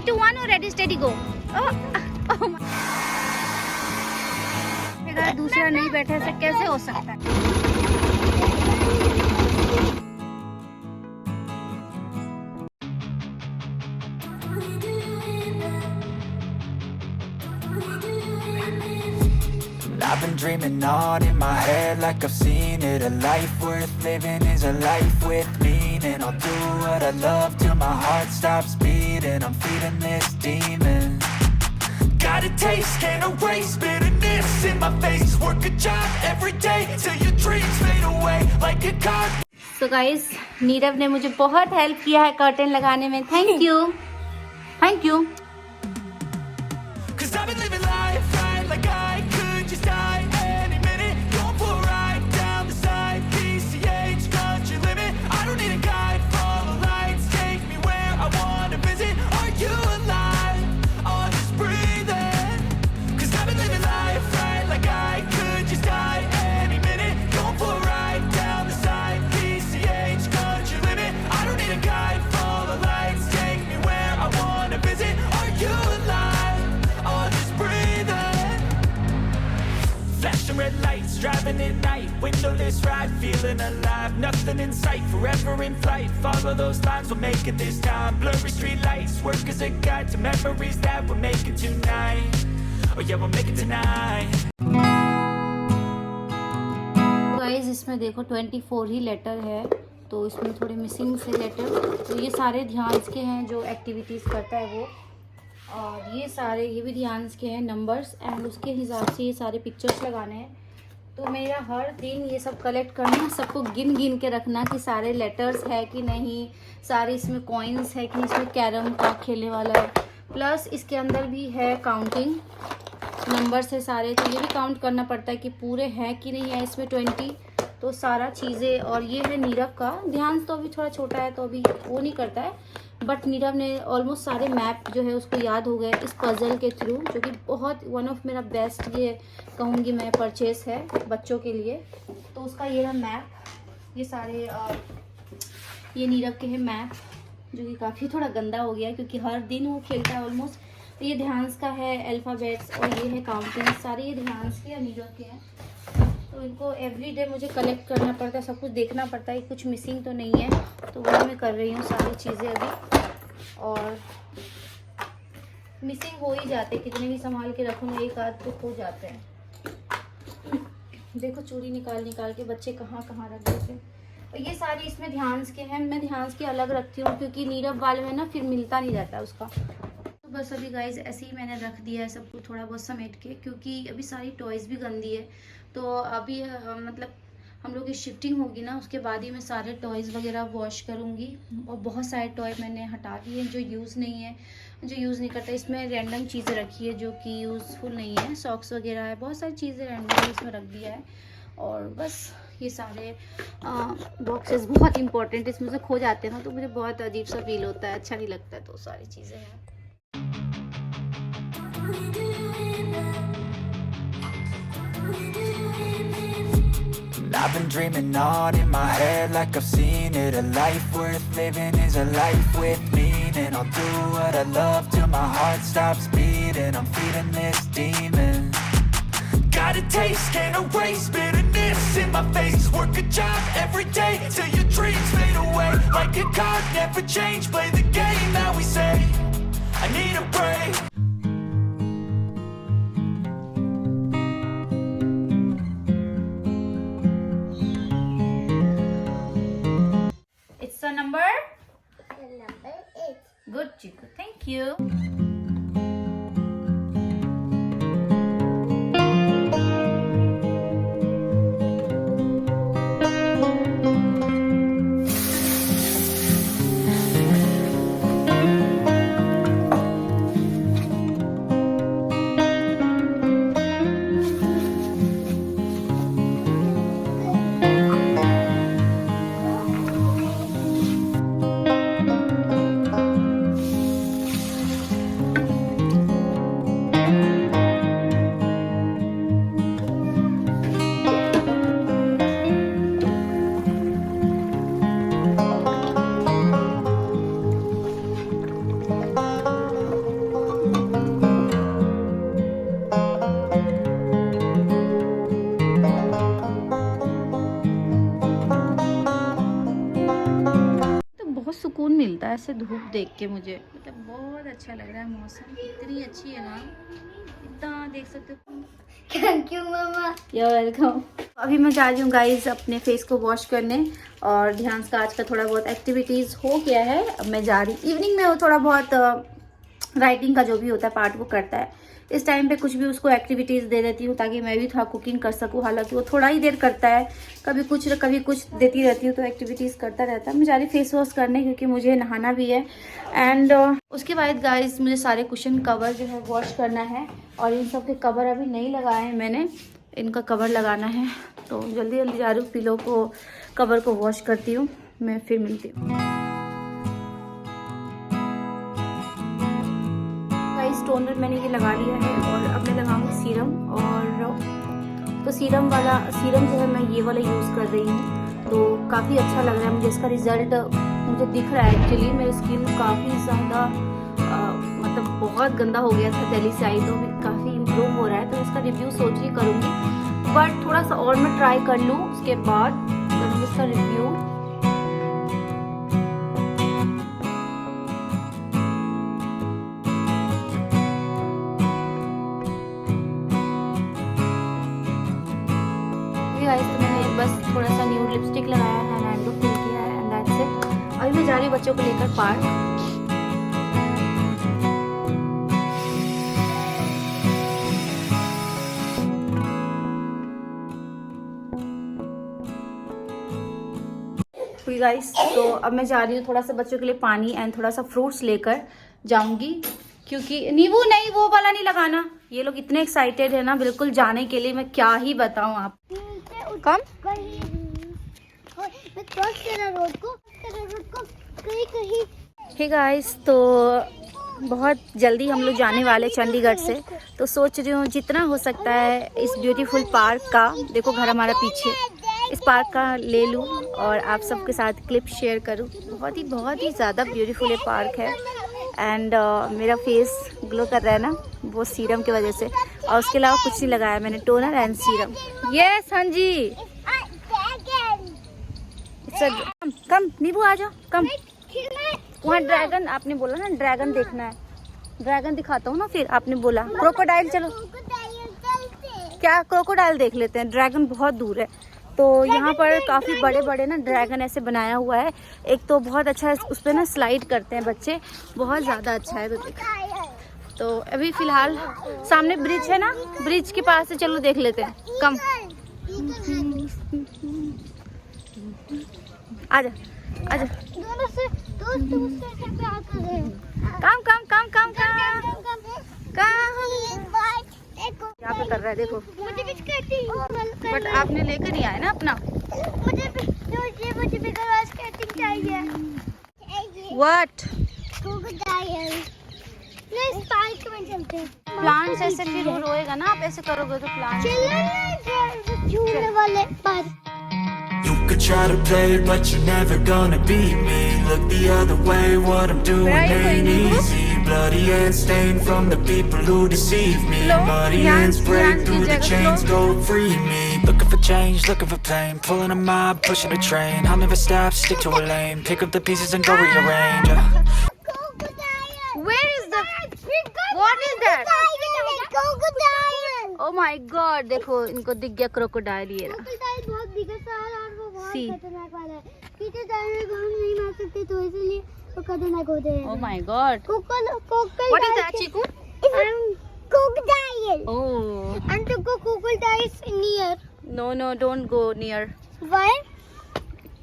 2 1 और ready steady गो। दूसरा नहीं बैठा ऐसा कैसे हो सकता है? I've been dreaming on in my head like I've seen it. A life worth living is a life with meaning. I'll do what I love till my heart stops beating. I'm feeding this demon. Got a taste, can't erase bitterness in my face. Work a job every day till your dreams fade away like a card. So guys, Nirav ने मुझे बहुत help किया है curtain लगाने में। Thank you, thank you. Cause I've been living life right like I could just die any minute. Going for a ride down the side, PCH, country limit. I don't need a guide, follow lights, take me where I wanna visit. Are you alive? Or just breathing? Cause I've been living life right like I could just die any minute. Going for a ride down the side, PCH, country limit. I don't need a guide, follow lights, take me where I wanna visit. Are you alive? Or just breathing? Flashing red lights, driving at night, windowless ride, feeling alive. Nothing in sight, forever in flight. Follow those lines, we'll make it this time. Blurry street lights, work as a guide to memories that we're making tonight. Oh yeah, we'll make it tonight. Guys इसमें देखो 24 ही letter है, तो इसमें थोड़े missing से letter. तो ये सारे ध्यान के हैं जो एक्टिविटीज़ करता है वो, और ये सारे ये भी ध्यान के हैं नंबर्स, एंड उसके हिसाब से ये सारे पिक्चर्स लगाने हैं। तो मेरा हर दिन ये सब कलेक्ट करना, सबको गिन गिन के रखना कि सारे लेटर्स है कि नहीं, सारे इसमें कॉइन्स है कि इसमें कैरम का खेलने वाला है, प्लस इसके अंदर भी है काउंटिंग नंबर्स है सारे, तो ये भी काउंट करना पड़ता है कि पूरे हैं कि नहीं है इसमें 20। तो सारा चीज़ें, और ये है नीरव का ध्यान, तो अभी थोड़ा छोटा है तो अभी वो नहीं करता है, बट नीरव ने ऑलमोस्ट सारे मैप जो है उसको याद हो गए इस पजल के थ्रू, जो कि बहुत वन ऑफ मेरा बेस्ट ये कहूँगी मैं परचेस है बच्चों के लिए। तो उसका ये रहा मैप, ये सारे ये नीरव के हैं मैप, जो कि काफ़ी थोड़ा गंदा हो गया है क्योंकि हर दिन वो खेलता है ऑलमोस्ट। तो ये ध्यान का है अल्फ़ाबेट्स, और ये है काउंटिंग, सारे ये ध्यान के या नीरव के हैं। तो इनको एवरी डे मुझे कलेक्ट करना पड़ता है, सब कुछ देखना पड़ता है कुछ मिसिंग तो नहीं है, तो वही मैं कर रही हूँ सारी चीज़ें अभी। और मिसिंग हो ही जाते, कितने भी संभाल के रखूँ एक आध तो हो जाते हैं। देखो चूड़ी निकाल निकाल के बच्चे कहाँ कहाँ रख देते हैं। और ये सारी इसमें ध्यान के हैं, मैं ध्यान के अलग रखती हूँ क्योंकि नीरव वाले में ना फिर मिलता नहीं रहता उसका। तो बस अभी गाइज ऐसे ही मैंने रख दिया है सब कुछ थोड़ा बहुत समेट के, क्योंकि अभी सारी टॉयज़ भी गंदी है। तो अभी मतलब हम लोग की शिफ्टिंग होगी ना, उसके बाद ही मैं सारे टॉयज़ वगैरह वॉश करूँगी। और बहुत सारे टॉय मैंने हटा दिए जो यूज़ नहीं है, जो यूज़ नहीं करता। इसमें रैंडम चीज़ें रखी है जो कि यूज़फुल नहीं है, सॉक्स वगैरह है, बहुत सारी चीज़ें रैंडम इसमें रख दिया है। और बस ये सारे बॉक्सेस बहुत इंपॉर्टेंट इसमें से खो जाते हैं ना, तो मुझे बहुत अजीब सा फील होता है, अच्छा नहीं लगता है। तो सारी चीज़ें हैं। I've been dreaming on in my head like I've seen it. A life worth living is a life with meaning. I'll do what I love till my heart stops beating. I'm feeding this demon. Got a taste, can't erase bitterness in my face. Work a job every day till your dreams fade away like a card, never change. Play the game that we say. I need a break. It's a number? The number 8. Good, Chiku. Thank you. मिलता है ऐसे धूप देख के मुझे, मतलब बहुत अच्छा लग रहा है मौसम, इतनी अच्छी है ना, इतना देख सकते हो। Thank you mama. You're welcome। अभी मैं जा रही हूँ गाइज अपने फेस को वॉश करने, और ध्यान का आज का थोड़ा बहुत एक्टिविटीज़ हो गया है। अब मैं जा रही, इवनिंग में वो थोड़ा बहुत राइटिंग का जो भी होता है पार्ट वो करता है, इस टाइम पे कुछ भी उसको एक्टिविटीज़ दे देती हूँ ताकि मैं भी थोड़ा कुकिंग कर सकूँ। हालांकि वो थोड़ा ही देर करता है, कभी कुछ देती रहती हूँ तो एक्टिविटीज़ करता रहता है। मैं जा रही फेस वॉश करने क्योंकि मुझे नहाना भी है। एंड उसके बाद गाइस मुझे सारे कुशन कवर जो है वॉश करना है, और इन सब के कवर अभी नहीं लगाए हैं मैंने, इनका कवर लगाना है। तो जल्दी जल्दी जा रही हूँ, पिलो को कवर को वॉश करती हूँ, मैं फिर मिलती हूँ। टोनर मैंने ये लगा लिया है, और अब मैं लगाऊंगी सीरम। और तो सीरम जो है मैं ये वाला यूज़ कर रही हूँ, तो काफ़ी अच्छा लग रहा है मुझे, इसका रिजल्ट मुझे दिख रहा है। एक्चुअली मेरी स्किन काफ़ी ज़्यादा मतलब बहुत गंदा हो गया था दिल्ली से आई, तो काफ़ी इम्प्रूव हो रहा है। तो इसका रिव्यू सोच ही करूँगी, बट थोड़ा सा और मैं ट्राई कर लूँ, उसके बाद करूँगी इसका रिव्यू। तो मैंने बस थोड़ा सा न्यूड लिपस्टिक लगाया है, हैंड फिल किया है, एंड दैट्स इट। अभी मैं जा रही हूँ बच्चों को लेकर पार्क। गाइस तो अब मैं जा रही हूँ थोड़ा सा बच्चों के लिए पानी एंड थोड़ा सा फ्रूट्स लेकर जाऊंगी, क्योंकि नींबू नहीं, वो वाला नहीं लगाना। ये लोग इतने एक्साइटेड है ना बिल्कुल जाने के लिए, मैं क्या ही बताऊं आप। कम हे गाइस तो बहुत जल्दी हम लोग जाने वाले चंडीगढ़ से, तो सोच रही हूँ जितना हो सकता है इस ब्यूटीफुल पार्क का, देखो घर हमारा पीछे, इस पार्क का ले लूँ और आप सबके साथ क्लिप शेयर करूँ। बहुत ही ज़्यादा ब्यूटीफुल ये पार्क है। एंड मेरा फेस ग्लो कर रहा है ना, वो सीरम की वजह से, और उसके अलावा कुछ नहीं लगाया मैंने, टोनर एंड सीरम। यस हाँ जी, कम नींबू आ जाओ, कम। वहाँ ड्रैगन, आपने बोला ना ड्रैगन देखना है, ड्रैगन दिखाता हूँ ना फिर। आपने बोला क्रोकोडाइल, चलो क्या क्रोकोडाइल देख लेते हैं, ड्रैगन बहुत दूर है। तो यहाँ पर काफ़ी बड़े बड़े ना ड्रैगन ऐसे बनाया हुआ है, एक तो बहुत अच्छा है, उस पर ना स्लाइड करते हैं बच्चे, बहुत ज़्यादा अच्छा है। तो अभी फ़िलहाल सामने ब्रिज है ना, ब्रिज के पास से चलो देख लेते हैं। कम आजा आजा, काम काम काम काम काम यहाँ पे कर रहा है देखो, बट आपने लेकर नहीं आया ना अपना। What? प्लांट्स ऐसे फिर रोएगा ना, आप ऐसे करोगे तो plant. You could try to play, but you're never gonna beat me. Look the other way, what I'm doing ain't easy. Bloody hands stained from the people who deceive me. Muddy hands break through the chains, go free me. Looking for change, looking for pain. Pulling a mob, pushing a train. I'll never stop, stick to a lane. Pick up the pieces and go rearrange. Where is the? What is that? Oh my God! देखो इनको दिख गया crocodile, ये रहा। बहुत बिगड़ सा है और वो बहुत खतरनाक वाला है। पीछे जाने को हम नहीं मार सकते, तो इसलिए वो खतरनाक होते हैं। Oh my God! What is that, Chiku? Crocodile. Oh. And to go crocodile near. No, don't go near. Why?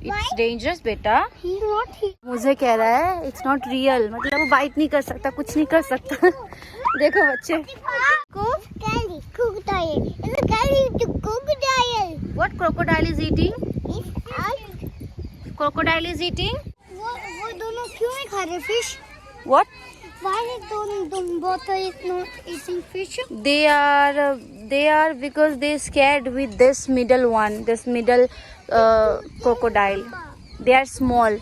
It's dangerous, बेटा। He's not here. मुझे कह रहा है it's not real, मतलब वो बाइट नहीं कर सकता, कुछ नहीं कर सकता। देखो बच्चे। Crocodile. It's a carrying to crocodile. What crocodile is eating? It's Crocodile is eating? वो दोनों क्यों नहीं खा रहे fish? What? Why don't both are not eating fish? They are because they scared with this middle one, this middle crocodile. They are small,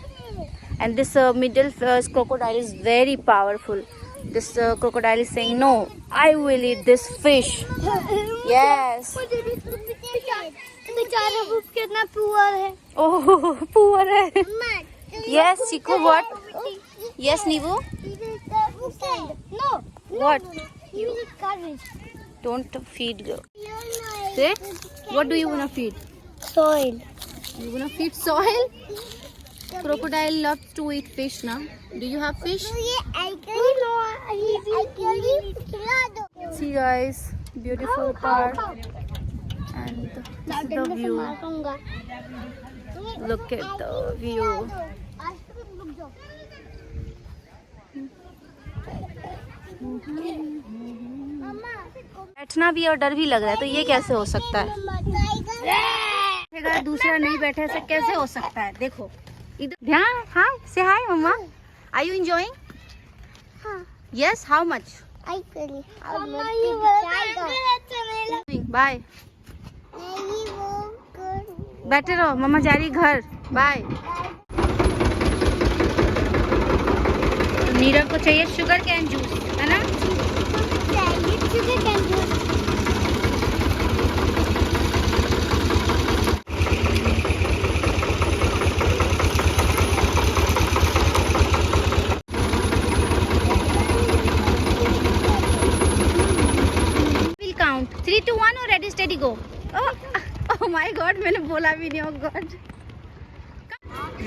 and this middle crocodile is very powerful. This crocodile is saying, no, I will eat this fish. Yes. बेचारा वो कितना poor है। Oh, poor है। Yes, Chiku, what? Yes, Nivu. This is the sand. No. What? You need garbage. Don't feed. Say, what do you wanna feed? Soil. You wanna feed soil? Crocodile loves to eat fish, na? Do you have fish? See guys, beautiful park and this is the view. Look at the view. बैठना भी और डर भी लग रहा है, तो ये कैसे हो सकता है? अगर दूसरा नहीं बैठे ऐसा कैसे हो सकता है? देखो इधर ध्यान. Hi, say hi mama. Are you enjoying? Yes. How much? Bye. बैठे रहो, मम्मा जा रही घर. बाय. नीरव को चाहिए शुगर कैन जूस, है ना? We'll count 3, 2, 1 और ready steady go. Oh my God, मैंने बोला भी नहीं. Oh God.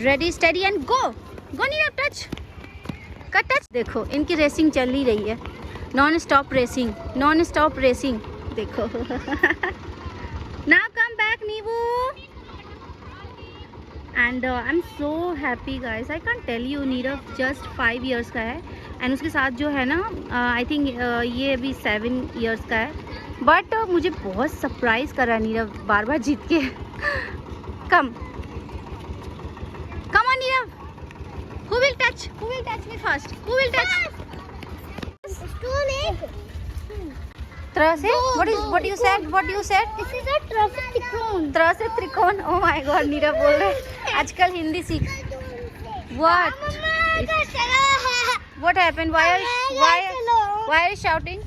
Ready steady and go. Go Nirav, touch. का टच. देखो इनकी रेसिंग चल ही रही है. Non stop racing, non stop racing. देखो. Now come back, Nivu. And I'm so happy guys. I can't tell you, Nirav just 5 years का है and उसके साथ जो है ना I think ये अभी 7 years का है. बट मुझे बहुत सरप्राइज करा नीरव बार बार जीत के. Come on Nirav. Who will touch me first? Who will touch? Trase? What you said? This is a tricycle. Trase त्रिकोण. Oh my God, नीरव बोल रहे आजकल हिंदी सीख. What? What happened? Why are you shouting?